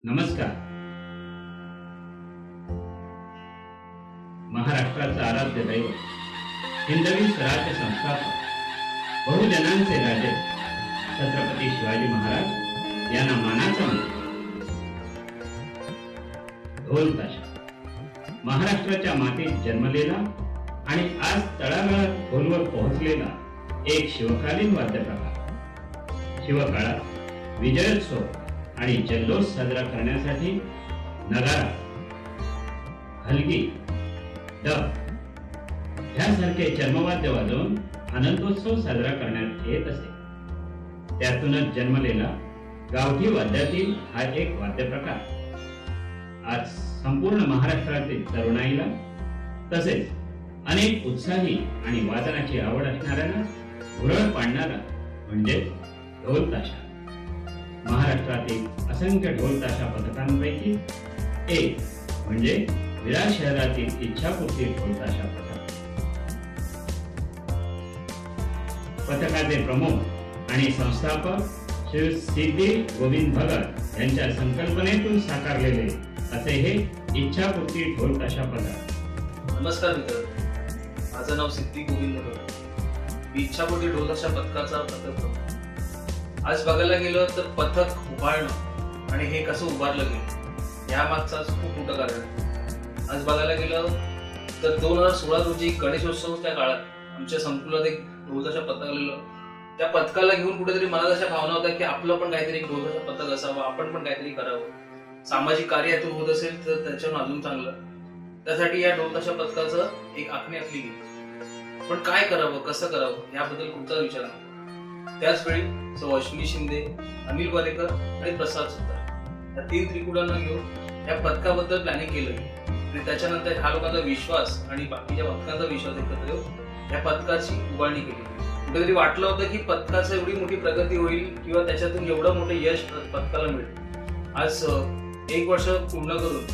नमस्कार. महाराष्ट्राचं आराध्य दैवत, हिंदवी स्वराज्य संस्थापक, बहुजनांचे राजे छत्रपती शिवाजी महाराज यांना मानाचा मुजरा. ढोल ताशा महाराष्ट्राच्या मातीत जन्मलेला आणि आज तळागाळात खोलवर पोहोचलेला एक शिवकालीन वाद्यप्रकार. शिवकाळात विजयोत्सव आणि जल्लोष साजरा करण्यासाठी नगारा, हलगी, डफ यासारखे चर्मवाद्य वाजवून आनंदोत्सव साजरा करण्यात येत असे. त्यातूनच जन्मलेला गावठी वाद्यातील हा एक वाद्यप्रकार आज संपूर्ण महाराष्ट्रातील तरुणाईला तसेच अनेक उत्साही आणि वादनाची आवड असणाऱ्यांना भुरळ पाडणारा म्हणजे ढोल ताशा. महाराष्ट्रातील असंख्य ढोल ताशा पथकांपैकी एक म्हणजे विरार शहरातील इच्छापूर्ती ढोल ताशा पथक. पथकाचे प्रमुख आणि संस्थापक श्री सिद्धी गोविंद भगत यांच्या संकल्पनेतून साकारलेले असे हे इच्छापूर्ती ढोल ताशा पथक. नमस्कार मित्र, माझं नाव सिद्धी गोविंद भगत. मी इच्छापूर्ती ढोल ताशा पथकाचा पथक प्रमुख. आज बघायला गेलं तर पथक उभारणं आणि हे कसं उभारलं गेलं यामागचाच खूप मोठं कारण आहे. आज बघायला गेलं तर 2016 रोजी गणेशोत्सवाच्या काळात आमच्या संकुलात एक ढोल ताशा पथक आलेलं. त्या पथकाला घेऊन कुठेतरी मनात अशा भावना होत्या की आपलं पण काहीतरी एक ढोल ताशा पथक असावं, आपण पण काहीतरी करावं. सामाजिक कार्य यातून होत असेल तर त्याच्यावर अजून चांगलं. त्यासाठी या ढोल ताशा पथकाचं एक आखणी आखली गेली. पण काय करावं, कसं करावं याबद्दल खूपदा विचार नाही. त्याच वेळी अश्विनी शिंदे, अनिल वालेकर आणि प्रसाद सुतार या तीन त्रिकुटांना घेऊन या पथकाबद्दल प्लॅनिंग केलं आणि त्याच्यानंतर ह्या लोकांचा विश्वास आणि बाकीच्या पथकांचा विश्वास एकत्र येऊन या पथकाची उभारणी केली. कुठेतरी वाटलं होतं की पथकाचं एवढी मोठी प्रगती होईल किंवा त्याच्यातून एवढं मोठं यश पथकाला मिळेल. आज 1 वर्ष पूर्ण करून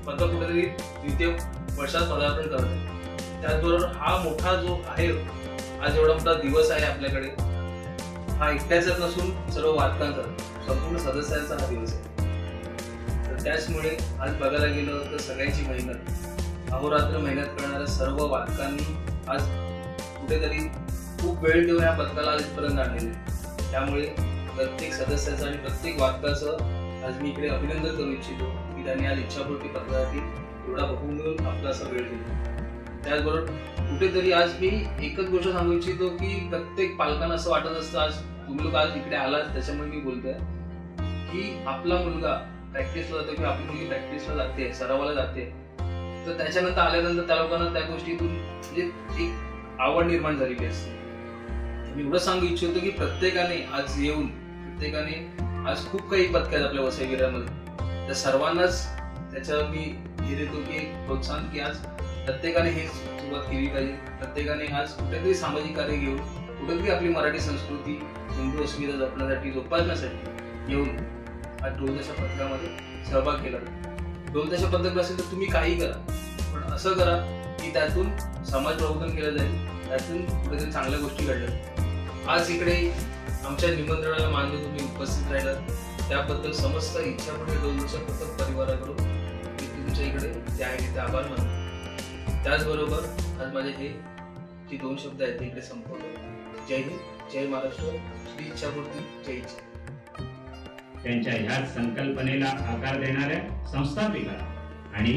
पथक कुठेतरी द्वितीय वर्षात पदार्पण करत आहे. त्याचबरोबर हा मोठा जो आहे, आज एवढा मोठा दिवस आहे आपल्याकडे, हा एकट्याचाच नसून सर्व वादकांचा, संपूर्ण सदस्यांचा हा दिवस आहे. तर त्याचमुळे आज बघायला गेलं तर सगळ्यांची मेहनत, अहोरात्र मेहनत करणाऱ्या सर्व वादकांनी आज कुठेतरी खूप वेळ देऊन या पथकाला आजपर्यंत आणलेले. त्यामुळे प्रत्येक सदस्याचं आणि प्रत्येक वादकाचं आज मी इकडे अभिनंदन करू इच्छितो की त्यांनी आज इच्छापूर्ती पथकासाठी एवढा बहुमूल्य आपला असा वेळ दिला. त्याचबरोबर कुठेतरी आज मी एकच गोष्ट सांगू इच्छितो की प्रत्येक पालकांना असं वाटत असतं, आज तुम्ही लोक आज इकडे आलात त्याच्यामुळे मी बोलतोय की आपला मुलगा प्रॅक्टिसला जातो किंवा आपली मुलगी प्रॅक्टिसला जाते, सरावाला जाते, तर त्याच्यानंतर आल्यानंतर त्या लोकांना त्या गोष्टीतून म्हणजे एक आवड निर्माण झालेली असते. मी एवढं सांगू इच्छितो की प्रत्येकाने आज येऊन, प्रत्येकाने आज खूप काही पथक आहेत आपल्या वसई विरारमध्ये, त्या सर्वांनाच त्याच्या मी हे देतो की प्रोत्साहन की आज प्रत्येकाने हे सुरुवात केली पाहिजे. प्रत्येकाने आज कुठेतरी सामाजिक कार्य घेऊन कुठेतरी आपली मराठी संस्कृती, हिंदू अस्मिता जपण्यासाठी, जोपासण्यासाठी येऊन आज ढोल ताशा पथकामध्ये सहभाग केला. ढोल ताशा पथक नसेल तर तुम्ही काही करा, पण असं करा की त्यातून समाज प्रबोधन केलं जाईल, त्यातून कुठेतरी चांगल्या गोष्टी घडल्या. आज इकडे आमच्या निमंत्रणाला मान देऊन तुम्ही उपस्थित राहिलात त्याबद्दल समस्त इच्छापूर्ती ढोल ताशा पथक परिवाराकडून मी तुमच्या इकडे ते आहे तिथे आभार मानतो. त्याचबरोबर आज माझे हे जे 2 शब्द आहेत ते इकडे संपवतो. जय हिंद, जय महाराष्ट्र, श्री इच्छापूर्ती, जय इच्छा. त्यांच्या ह्याच संकल्पनेला आकार देणाऱ्या संस्थापिका आणि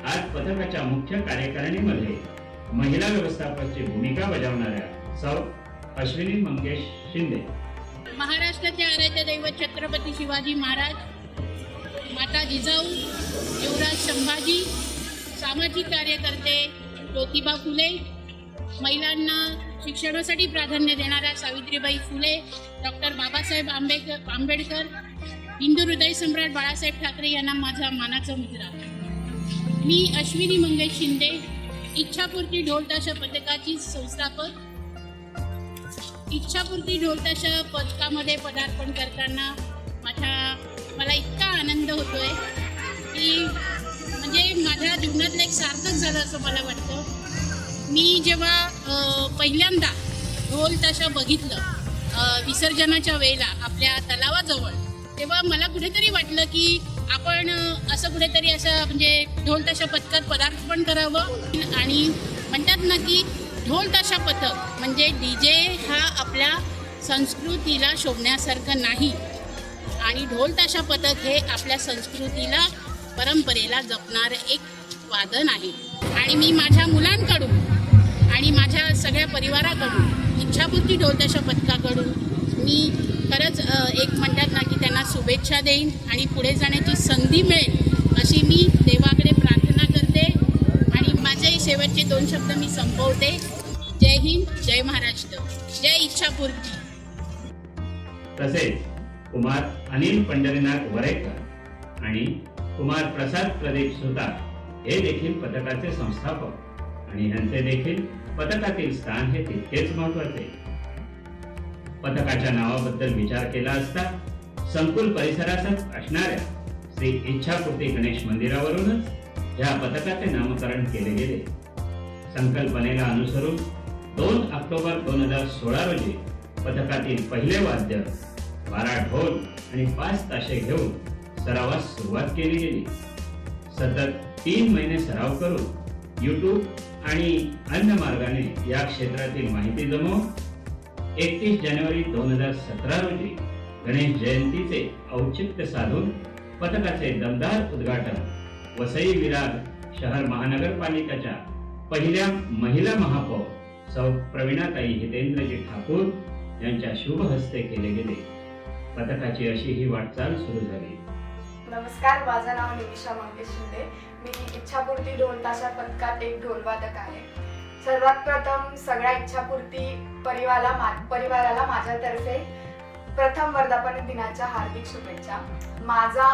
आज पथकाच्या मुख्य कार्यकारिणीमध्ये महिला व्यवस्थापकाची भूमिका बजावणाऱ्या सौ अश्विनी मंगेश शिंदे. महाराष्ट्राचे आराध्य दैवत छत्रपती शिवाजी महाराज, माता जिजाऊ, युवराज संभाजी, सामाजिक कार्यकर्ते ज्योतिबा फुले, महिलांना शिक्षणासाठी प्राधान्य देणाऱ्या सावित्रीबाई फुले, डॉक्टर बाबासाहेब आंबेडकर, हिंदू हृदय सम्राट बाळासाहेब ठाकरे यांना माझा मानाचा मुजरा. मी अश्विनी मंगेश शिंदे, इच्छापूर्ती ढोल ताशा पथकाची संस्थापक. इच्छापूर्ती ढोल ताशा पथकामध्ये पदार्पण करताना मला इतका आनंद होतोय की म्हणजे माझ्या जीवनातलं एक सार्थक झालं असं मला वाटतं. मी जेव्हा पहिल्यांदा ढोल ताशा बघितलं विसर्जनाच्या वेळेला आपल्या तलावाजवळ, तेव्हा मला कुठेतरी वाटलं की आपण असं कुठेतरी असं म्हणजे ढोल ताशा पथकात पदार्पण करावं आणि म्हणतात ना की ढोल ताशा पथक म्हणजे DJ हा आपल्या संस्कृतीला शोभण्यासारखं नाही आणि ढोल ताशा पथक हे आपल्या संस्कृतीला परंपरेला जपणारं एक वादन आहे. आणि मी माझ्या मुलांकडून आणि माझ्या सगळ्या परिवाराकडून इच्छापूर्ती ढोल ताशा पथकाकडून मी खरंच एक म्हणतात ना की त्यांना शुभेच्छा देईन आणि पुढे जाण्याची संधी मिळेल अशी मी देवाकडे प्रार्थना करते आणि माझे शेवटचे 2 शब्द मी संपवते. जय हिंद, जय महाराष्ट्र, जय इच्छापूर्ती. तसेच कुमार अनिल पंढरीनाथ वरेकर आणि कुमार प्रसाद प्रदीप सुतार हे देखील पथकाचे संस्थापक आणि यांचे देखील पथकातील स्थान हे तितकेच महत्वाचे. पथकाच्या नावाबद्दल विचार केला असता संकुल परिसरातच असणाऱ्या श्री इच्छापूर्ती गणेश मंदिरावरूनच या पथकाचे नामकरण केले गेले. संकल्पनेला अनुसरून 2 ऑक्टोबर 2016 रोजी पथकातील पहिले वाद्य 12 ढोल आणि 5 ताशे घेऊन सरावास सुरुवात केली गेली. सतत 3 महिने सराव करून YouTube आणि अन्य मार्गाने या क्षेत्रातील माहिती जमवून 31 जानेवारी 2017 रोजी गणेश जयंतीचे औचित्य साधून पथकाचे दमदार उद्घाटन वसई विरार शहर महानगरपालिकेच्या पहिल्या महिला महापौर सौ प्रवीणाताई हितेंद्रजी ठाकूर यांच्या शुभ हस्ते केले गेले. पथकाची अशी ही वाटचाल सुरू झाली. नमस्कार, माझं नाव निमिषा मंगेश शिंदे. मी इच्छापूर्ती ढोल ताशा पथकात एक ढोलवादक आहे. सर्वात प्रथम सगळ्या इच्छापूर्ती परिवाराला माझ्यातर्फे प्रथम वर्धापन दिनाच्या हार्दिक शुभेच्छा. माझा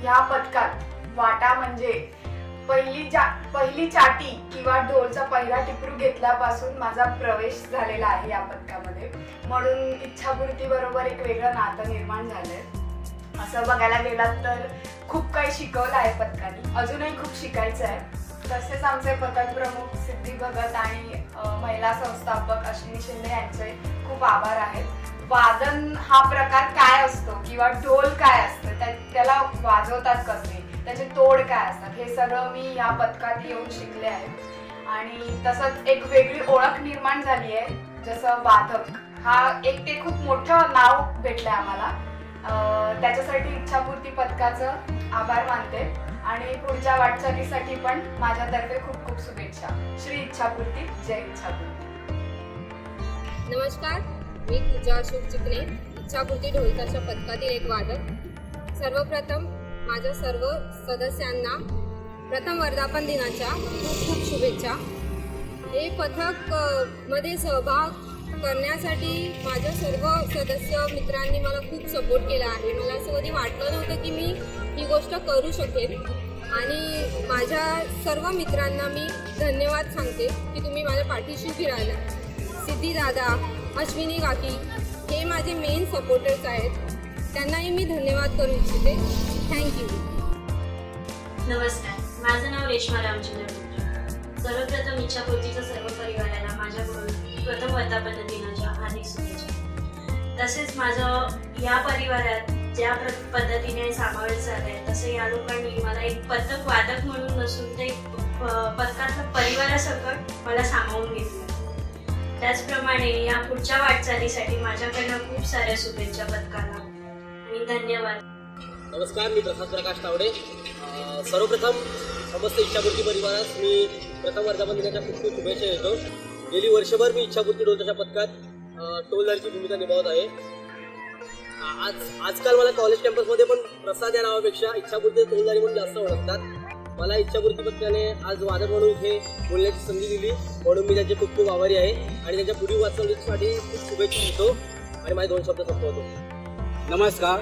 ह्या पथकात वाटा म्हणजे पहिली चाटी किंवा ढोलचा पहिला टिपरू घेतल्यापासून माझा प्रवेश झालेला आहे या पथकामध्ये. म्हणून इच्छापूर्ती बरोबर एक वेगळं नातं निर्माण झालंय. असं बघायला गेलात तर खूप काही शिकवलं आहे पथकाने, अजूनही खूप शिकायचं आहे. तसेच आमचे पथक प्रमुख सिद्धी भगत आणि महिला संस्थापक अश्विनी शिंदे यांचे खूप आभार आहेत. वादन हा प्रकार काय असतो किंवा ढोल काय असतं, त्याला वाजवतात कसे, त्याचे तोड काय असतात, हे सगळं मी या पथकात येऊन शिकले आहे. आणि तसंच एक वेगळी ओळख निर्माण झाली आहे. जसं वादक हा एक ते खूप मोठं नाव भेटलंय आम्हाला. त्याच्यासाठी इच्छापूर्ती पथकाचं आभार मानते आणि पुढच्या वाटचालीसाठी पण माझ्यातर्फे खूप खूप शुभेच्छा. श्री इच्छापूर्ती, जय इच्छापूर्ती. नमस्कार, मी पूजा अशोक चिकणे, इच्छापूर्ती ढोल ताशा पथकातील एक वादक. सर्वप्रथम माझ्या सर्व सदस्यांना प्रथम वर्धापन दिनाच्या खूप खूप शुभेच्छा. हे पथक मध्ये सहभाग करण्यासाठी माझ्या सर्व सदस्य मित्रांनी मला खूप सपोर्ट केला आहे. मला असं कधी वाटलं नव्हतं की मी ही गोष्ट करू शकेन आणि माझ्या सर्व मित्रांना मी धन्यवाद सांगते की तुम्ही माझ्या पाठीशी उभी राहिला. सिद्धी दादा, अश्विनी काकी हे माझे मेन सपोर्टर्स आहेत, त्यांनाही मी धन्यवाद करू इच्छिते. थँक्यू. नमस्कार, माझं नाव रेश्मा रामचंद्र. सर्वप्रथम इच्छापूर्तीच्या सर्व परिवाराला माझ्याकडून प्रथम वर्धापन दिनाच्या हार्दिक शुभेच्छा. तसेच माझं या परिवारात ज्या पद्धतीने समावेश झाला आहे तसे या लोकांनी मला एक पथक वादक म्हणून नसून ते पथकातल्या परिवारासकट मला सामावून घेतलं. त्याचप्रमाणे या पुढच्या वाटचालीसाठी माझ्याकडनं खूप साऱ्या शुभेच्छा पथकाला आणि धन्यवाद. नमस्कार, मी प्रसाद प्रकाश तावडे. सर्वप्रथम समस्त इच्छापूर्ती परिवारास मी प्रथम वर्धापन दिनाच्या खूप खूप शुभेच्छा देतो. गेली वर्षभर मी इच्छापूर्ती ढोल ताशा पथकात टोलदारची भूमिका निभावत आहे. आजकाल मला कॉलेज कॅम्पसमध्ये पण प्रसाद या नावापेक्षा इच्छापूर्ती टोलदारी म्हणून जास्त ओळखतात. मला इच्छापूर्ती पथकाने आज वादक म्हणून इथे बोलण्याची संधी दिली म्हणून मी त्यांचे खूप खूप आभारी आहे आणि त्यांच्या पुढील वाटचालीसाठी खूप शुभेच्छा देतो आणि माझे 2 शब्द संपवतो. नमस्कार,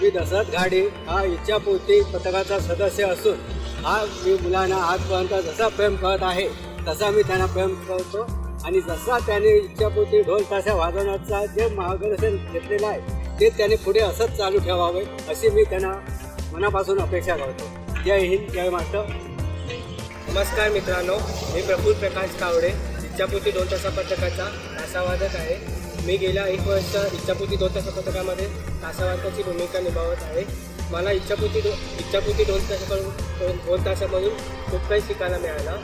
मी दशरथ घाडे हा इच्छापूर्ती पथकाचा सदस्य असून हा मी मुलांना आजपर्यंत जसा प्रेम करत आहे तसा मी त्यांना प्रेम करतो आणि जसा त्याने इच्छापूर्ती ढोल ताशा वाजवण्याचा जे मार्गदर्शन घेतलेलं आहे ते त्याने पुढे असंच चालू ठेवावे अशी मी त्यांना मनापासून अपेक्षा करतो. जय हिंद, जय महाराष्ट्र. नमस्कार मित्रांनो, मी प्रफुल्ल प्रकाश कावडे, इच्छापूर्ती ढोल ताशा पथकाचा ताशावादक आहे. मी गेल्या 1 वर्ष इच्छापूर्ती ढोल ताशा पथकामध्ये ताशावादकाची भूमिका निभावत आहे. मला इच्छापूर्ती ढोल ताशामधून खूप काही शिकायला मिळालं.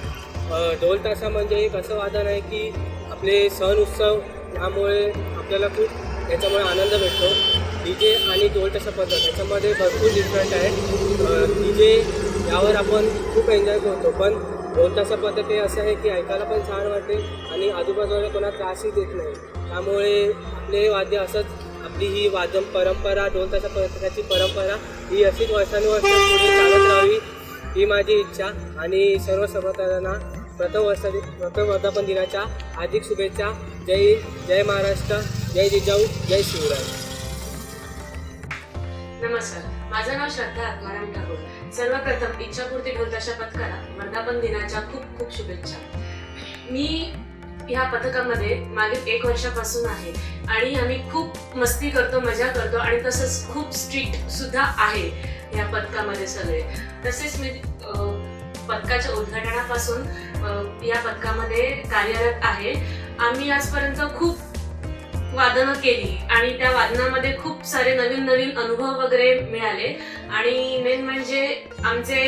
ढोल ताशा म्हणजे एक असं वादन आहे की आपले सण उत्सव यामुळे आपल्याला खूप याच्यामुळे आनंद भेटतो. DJ आणि ढोल ताशा पद्धत याच्यामध्ये भरपूर डिफरंट आहे. DJ यावर आपण खूप एन्जॉय करतो, पण ढोल ताशा पद्धत हे असं आहे की ऐकायला पण छान वाटते आणि आजूबाजूला कोणा त्रासही देत नाही. त्यामुळे आपले वाद्य असंच, आपली ही वाद्य परंपरा, ढोल ताशा पद्धतीची परंपरा ही अशीच वर्षानुवर्ष पुढे चालत राहावी ही माझी इच्छा. आणि सर्व समर्थकांना प्रथम वर्धापन दिनाच्या हार्दिक शुभेच्छा. जय महाराष्ट्र, जय जिजाऊ, जय शिवराय. नमस्कार, माझं नाव श्रद्धा आत्माराम ठाकूर. सर्वप्रथम इच्छापूर्ती ढोल ताशा पथकाला वर्धापन दिनाच्या खूप खूप शुभेच्छा. मी ह्या पथकामध्ये मागील 1 वर्षापासून आहे आणि आम्ही खूप मस्ती करतो, मजा करतो आणि तसंच खूप स्ट्रिक्ट सुद्धा आहे ह्या पथकामध्ये सगळे. तसेच मी पथकाच्या उद्घाटनापासून या पथकामध्ये कार्यरत आहे. आम्ही आजपर्यंत खूप वादनं केली आणि त्या वादनामध्ये खूप सारे नवीन नवीन अनुभव वगैरे मिळाले. आणि मेन म्हणजे आमचे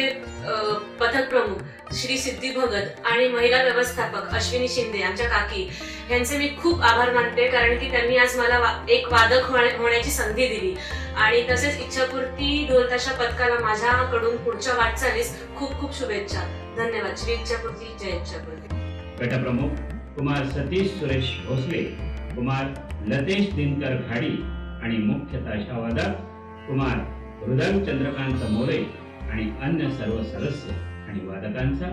पथक प्रमुख श्री सिद्धी भगत आणि महिला व्यवस्थापक अश्विनी शिंदे आमच्या काकी यांचे मी खूप आभार मानते, कारण की त्यांनी आज मला एक वादक होण्याची संधी दिली. आणि तसेच इच्छापूर्ती ढोल ताशा पथकाला माझ्याकडून पुढच्या वाटचालीस खूप खूप शुभेच्छा. धन्यवाद. श्री इच्छापूर्ती, जय इच्छापूर्ती. गटप्रमुख कुमार सतीश सुरेश भोसले, कुमार लतेश दिनकर घाडी आणि मुख्य ताशावादक कुमार हृदय चंद्रकांत मोरे आणि अन्य सर्व सदस्य आणि वादकांचा,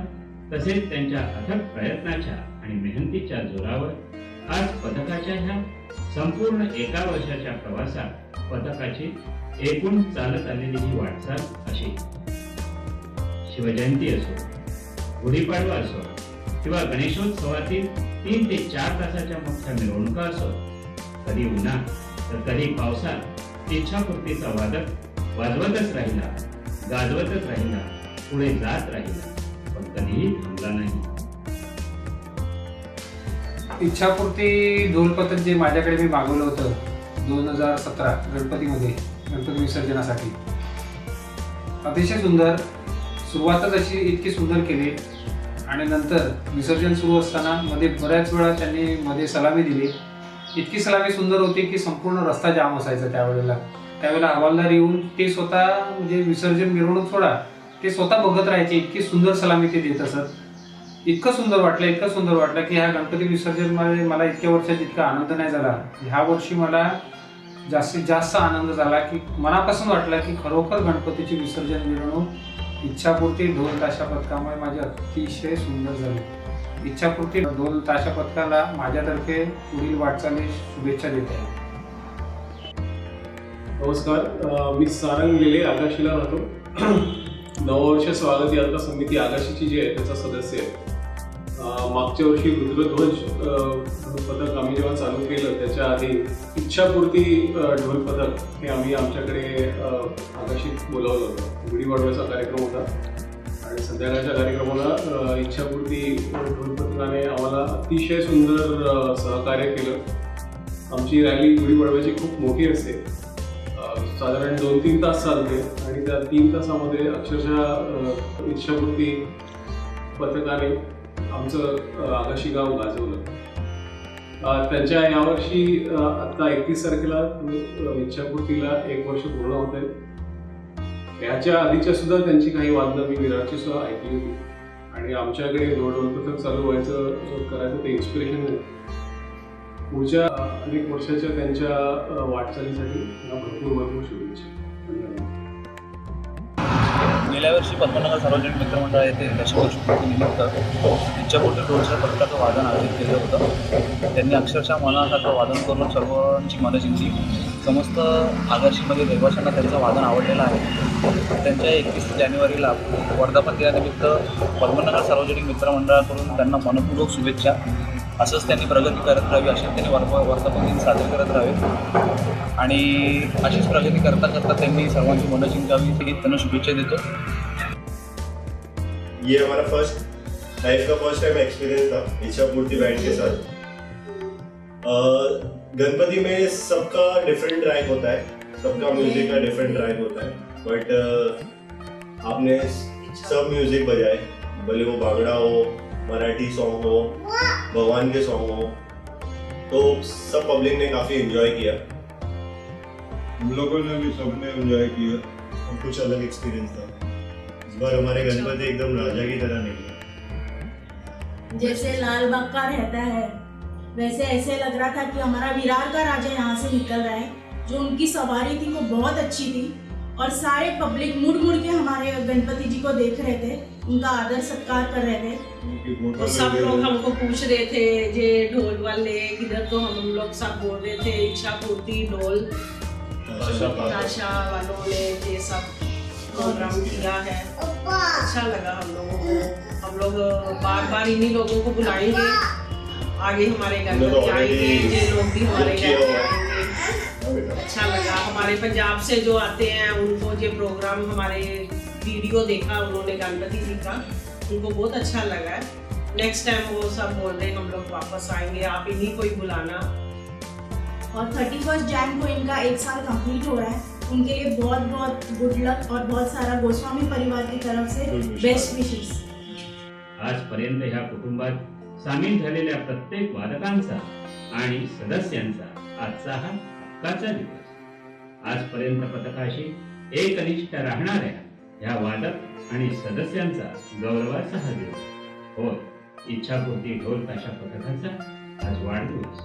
तसेच त्यांच्या अथक प्रयत्नाच्या आणि मेहनतीच्या जोरावर आज पथकाच्या ह्या संपूर्ण 1 वर्षाच्या प्रवासात पथकाची एकूण चालत आलेली ही वाटचाल अशी. शिवजयंती असो, गुढीपाडवा असो किंवा गणेशोत्सवातील 3 ते 4 तासाच्या मोठ्या मिरवणुका असो, कधी उन्हात तर कधी पावसात इच्छापूर्तीचा वादक वाजवतच राहिला, गाजवतच राहिला, पुढे जात राहिला, पण कधीही थांबला नाही. इच्छापूर्ती ढोल पथक जे माझ्याकडे मी मागवलं होतं 2017 गणपती विसर्जनासाठी, अतिशय सुंदर. सुरुवातच अशी इतकी सुंदर केली आणि नंतर विसर्जन सुरू असताना मध्ये बऱ्याच वेळा त्यांनी मध्ये सलामी दिली. इतकी सलामी सुंदर होती की संपूर्ण रस्ता जाम असायचा त्यावेळेला हवालदार येऊन ते स्वतः, म्हणजे विसर्जन मिरवणूक सोडा, ते स्वतः बघत राहायचे. इतकी सुंदर सलामी ते देत असत. इतकं सुंदर वाटलं की ह्या गणपती विसर्जनमध्ये मला इतक्या वर्षात इतका आनंद नाही झाला. ह्या वर्षी मला जास्तीत जास्त आनंद झाला की मनापासून वाटलं की खरोखर गणपतीची विसर्जन मिरवणूक इच्छापूर्ती ढोल ताशा पथकामुळे माझी अतिशय सुंदर झाली. इच्छापूर्ती ढोल ताशा पथकाला माझ्यातर्फे पुढील वाटचालीस शुभेच्छा देत आहे. नमस्कार, मी सारंग लेले आकाशीला राहतो. 9 वर्ष स्वागत यात्रा समिती आकाशीची जी आहे त्याचा सदस्य आहे. मागच्या वर्षी रुद्रध्वज पथक आम्ही जेव्हा चालू केलं त्याच्या आधी इच्छापूर्ती ढोल पथक हे आम्ही आमच्याकडे आकाशीत बोलावलं होतं. गुढीपाडव्याचा कार्यक्रम होता आणि संध्याकाळच्या कार्यक्रमाला इच्छापूर्ती ढोल पथकाने आम्हाला अतिशय सुंदर सहकार्य केलं. आमची रॅली गुढीपाडव्याची खूप मोठी असते, साधारण 2-3 तास चालते आणि त्या 3 तासामध्ये अक्षरशः इच्छापूर्ती पथकाने आमचं आकाशी गाव गाजवलं. त्यांच्या यावर्षी आता 31 तारखेला इच्छापूर्तीला 1 वर्ष पूर्ण होत आहे. याच्या आधीच्या सुद्धा त्यांची काही वादनं मी विराटची सुद्धा ऐकली होती आणि आमच्याकडे ढोल पथक चालू करायचं ते इन्स्पिरेशन आहे. पुढच्या अनेक वर्षाच्या त्यांच्या वाटचालीसाठी भरपूर शुभेच्छा. गेल्या वर्षी पद्मनगर सार्वजनिक मित्रमंडळ येथे दशवर्षपूर्तीनिमित्त इच्छापूर्ती ढोलच्या पथकाचं वादन आयोजित केलं होतं. त्यांनी अक्षरशः मनासारखं वादन करून सर्वांची मनं जिंकली. समस्त आगाशीमध्ये रहिवाशांना त्यांचं वादन आवडलेलं आहे. त्यांच्या 31 जानेवारीला वर्धापन दिनानिमित्त पद्मनगर सार्वजनिक मित्रमंडळाकडून त्यांना मनपूर्वक शुभेच्छा. असंच त्यांनी प्रगती करत राहावी, असेच त्यांनी वर्धापन दिन साजरे करत राहावे आणि अशीच प्रगती करता करता त्यांनी सर्वांची मनं जिंकावी ही त्यांना शुभेच्छा देतो. ये हमारा लाइफ का फर्स्ट टाइम एक्सपीरियंस था इच्छापूर्ती बैंड के साथ. गणपति में सबका डिफरेंट ड्राइव होता है, सबका म्यूजिक का डिफरेंट ड्राइव होता है. बट आपने सब म्यूजिक बजाए, भले वो भांगड़ा हो, मराठी सॉन्ग हो, भगवान के सॉन्ग हो, तो सब पब्लिक ने काफी एंजॉय किया। हम लोगों ने भी सबने एंजॉय किया। कुछ अलग एक्सपीरियंस था इस बार। हमारे गणपति एकदम राजा की तरह निकले। जैसे लाल बाग का रहता है वैसे ऐसे लग रहा था कि हमारा विरार का राजा यहाँ से निकल रहा है। जो उनकी सवारी थी वो बहुत अच्छी थी और सारे पब्लिक मुड़ मुड़ के हमारे गणपति जी को देख रहे थे, उनका आदर सत्कार कर रहे थे। तो सब लोग हमको पूछ रहे थे जे ढोल वाले किधर, तो हम लोग सब बोल रहे थे इच्छा पूर्ति ढोल ताशा वालों ने ये सब प्रोग्राम किया है। अच्छा लगा हम लोगों को। हम लोग बार बार इन्हीं लोगों को बुलाएंगे, आगे हमारे गणपति आएंगे, ये लोग भी हमारे घर आएंगे। अच्छा लगा। हमारे पंजाब से जो आते हैं उनको ये प्रोग्राम, हमारे वीडियो देखा उन्होंने गणपति जी का, उनको बहुत अच्छा लगा है। नेक्स्ट टाइम वो सब बोल रहे हैं हम लोग वापस आएंगे, आप इन्हीं को ही बुलाना। और 31 जैन को इनका 1 साल कंप्लीट हो रहा है। उनके लिए बहुत बहुत गुड लक और बहुत सारा गोस्वामी परिवार की तरफ से बेस्ट विशेस। आजपर्यंत ह्या कुटुंबात सामील झालेल्या प्रत्येक वादकांचा आणि सदस्यांचा आजचा हा हक्काचा दिवस। आजपर्यंत पथकाशी एकनिष्ठ राहणाऱ्या ह्या वादक आणि सदस्यांचा गौरवाचा हा दिवस होय। इच्छापूर्ती ढोल ताशा पथकाचा आज वाढदिवस।